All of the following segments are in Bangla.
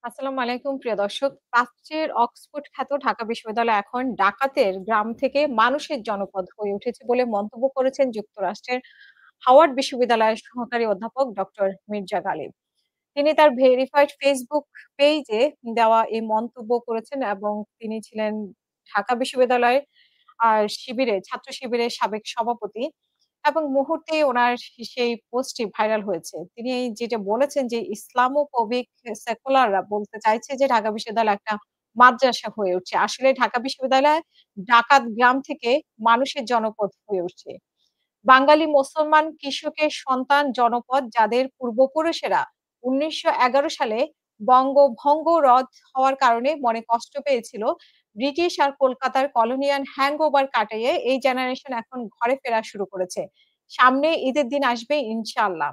আসসালামু আলাইকুম প্রিয় দর্শক। প্রাচ্যের অক্সফোর্ড খ্যাত ঢাকা বিশ্ববিদ্যালয় এখন ডাকাতের গ্রাম থেকে মানুষের জনপদ হয়ে উঠেছে বলে মন্তব্য করেছেন যুক্তরাষ্ট্রের হাওয়ার্ড বিশ্ববিদ্যালয়ের সহকারী অধ্যাপক ডক্টর মির্জা গালিব। তিনি তার ভেরিফাইড ফেসবুক পেইজে দেওয়া এই মন্তব্য করেছেন এবং তিনি ছিলেন ঢাকা বিশ্ববিদ্যালয়ের ছাত্র শিবিরের সাবেক সভাপতি এবং মুহূর্তেই উনার সেই পোস্টটি ভাইরাল হয়েছে। তিনি যেটা বলেছেন যে ইসলামোফোবিক সেকুলাররা বলতে চাইছে যে ঢাকা বিশ্ববিদ্যালয় একটা মাদ্রাসা হয়ে উঠছে। আসলে ঢাকা বিশ্ববিদ্যালয় ডাকাত গ্রাম থেকে মানুষের জনপদ হয়ে উঠছে। বাঙালি মুসলমান কৃষকের সন্তান জনপদ যাদের পূর্বপুরুষেরা ১৯১১ সালে বঙ্গভঙ্গ রদ হওয়ার কারণে মনে কষ্ট পেয়েছিল। ব্রিটিশ আর কলকাতার কলোনিয়াল হ্যাংওভার কাটিয়ে এই জেনারেশন এখন ঘরে ফেরা শুরু করেছে। সামনে ঈদের দিন আসবে ইনশাআল্লাহ।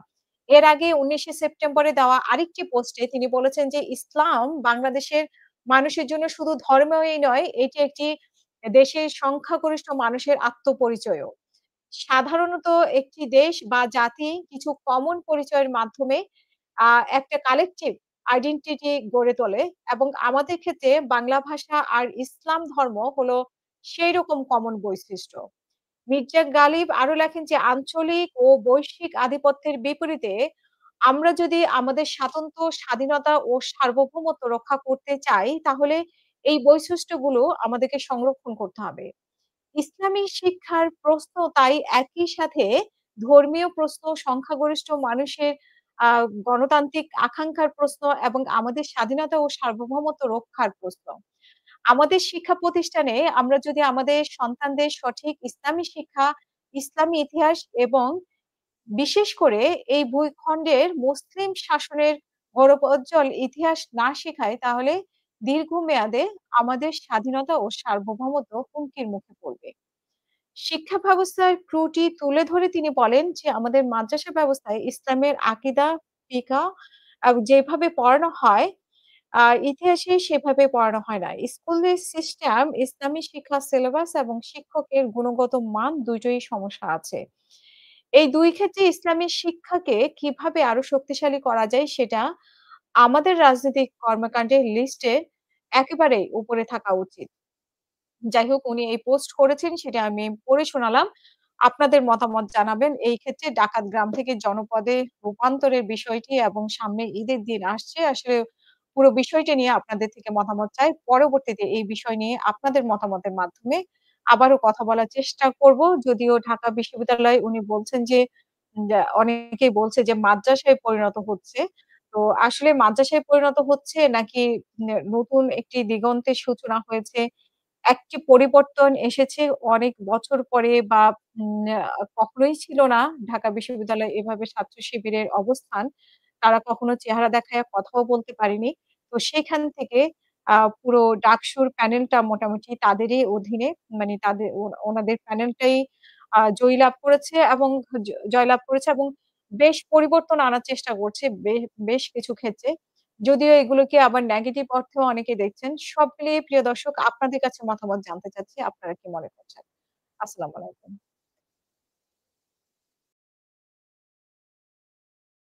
এর আগে ১৯শে সেপ্টেম্বরে দেওয়া আরেকটি পোস্টে তিনি বলেছেন যে, "ইসলাম বাংলাদেশের মানুষের জন্য শুধু ধর্মই নয়, এটি একটি দেশের সংখ্যাগরিষ্ঠ মানুষের আত্মপরিচয়ও।" সাধারণত একটি দেশ বা জাতি কিছু কমন পরিচয়ের মাধ্যমে আ একটা কালেকটিভ আইডেন্টিটি গড়ে তোলে এবং আমাদের ক্ষেত্রে বাংলা ভাষা আর ইসলাম ধর্ম হলো সেইরকম কমন বৈশিষ্ট্য। মির্জা গালিব আরো লেখেন যে আঞ্চলিক ও বৈশ্বিক আধিপত্যের বিপরীতে আমরা যদি আমাদের স্বাধীনতা ও সার্বভৌমত্ব রক্ষা করতে চাই তাহলে এই বৈশিষ্ট্যগুলো আমাদেরকে সংরক্ষণ করতে হবে। ইসলামী শিক্ষার প্রশ্ন তাই একই সাথে ধর্মীয় প্রশ্ন, সংখ্যাগরিষ্ঠ মানুষের আ গণতান্ত্রিক আকাঙ্খার প্রশ্ন এবং আমাদের স্বাধীনতা ও সার্বভৌমত্ব রক্ষার প্রশ্ন। আমাদের শিক্ষা প্রতিষ্ঠানে আমরা যদি আমাদের সন্তানদের সঠিক ইসলামী শিক্ষা, ইসলামী ইতিহাস এবং বিশেষ করে এই ভূখণ্ডের মুসলিম শাসনের গৌরবোজ্জ্বল ইতিহাস না শেখাই তাহলে দীর্ঘমেয়াদে আমাদের স্বাধীনতা ও সার্বভৌমত্ব হুমকির মুখে পড়বে। শিক্ষা ব্যবস্থার ত্রুটি তুলে ধরে তিনি বলেন যে, আমাদের মাদ্রাসা ব্যবস্থায় ইসলামের আকিদা, ফিকহ যেভাবে পড়ানো হয়, ইতিহাসে সেভাবে পড়ানো হয় না। স্কুলের সিস্টেম, ইসলামী শিক্ষা সিলেবাস এবং শিক্ষকের গুণগত মান দুটোই সমস্যা আছে। এই ২ ক্ষেত্রে ইসলামী শিক্ষাকে কিভাবে আরো শক্তিশালী করা যায় সেটা আমাদের রাজনৈতিক কর্মকাণ্ডের লিস্টে একেবারেই উপরে থাকা উচিত। যাই হোক উনি এই পোস্ট করেছেন সেটা আমি পড়ে শোনালাম। আপনাদের মতামত জানাবেন। এই ক্ষেত্রে ডাকাত গ্রাম থেকে জনপদে রূপান্তরের বিষয়টি এবং সামনে ঈদের দিন আসছে। আসলে পুরো বিষয়টি নিয়ে আপনাদের থেকে মতামত চাই। পরবর্তীতে এই বিষয় নিয়ে আপনাদের মতামতের মাধ্যমে আবারও কথা বলার চেষ্টা করব। যদিও ঢাকা বিশ্ববিদ্যালয়ে উনি বলছেন যে, অনেকেই বলছে যে মাদ্রাসায় পরিণত হচ্ছে। তো আসলে মাদ্রাসায় পরিণত হচ্ছে নাকি নতুন একটি দিগন্তের সূচনা হয়েছে একটি পরিবর্তন এসেছে অনেক বছর পরে বা কখনোই ছিল না ঢাকা বিশ্ববিদ্যালয়ে এভাবে ছাত্র শিবিরের অবস্থান। তারা কখনো চেহারা দেখাইয়া কথাও বলতে পারেনি। তো সেখান থেকে পুরো ডাকসুর প্যানেলটা মোটামুটি তাদেরই অধীনে মানে তাদের ওনাদের প্যানেলটাই জয়লাভ করেছে এবং জয়লাভ করেছে এবং বেশ পরিবর্তন আনার চেষ্টা করছে বেশ কিছু ক্ষেত্রে। যদিও এগুলোকে আবার নেগেটিভ অর্থেও অনেকে দেখছেন। সব মিলিয়ে প্রিয় দর্শক আপনাদের কাছে মতামত জানতে চাচ্ছি। আপনারা কি মনে করছেন? আসসালামু আলাইকুম।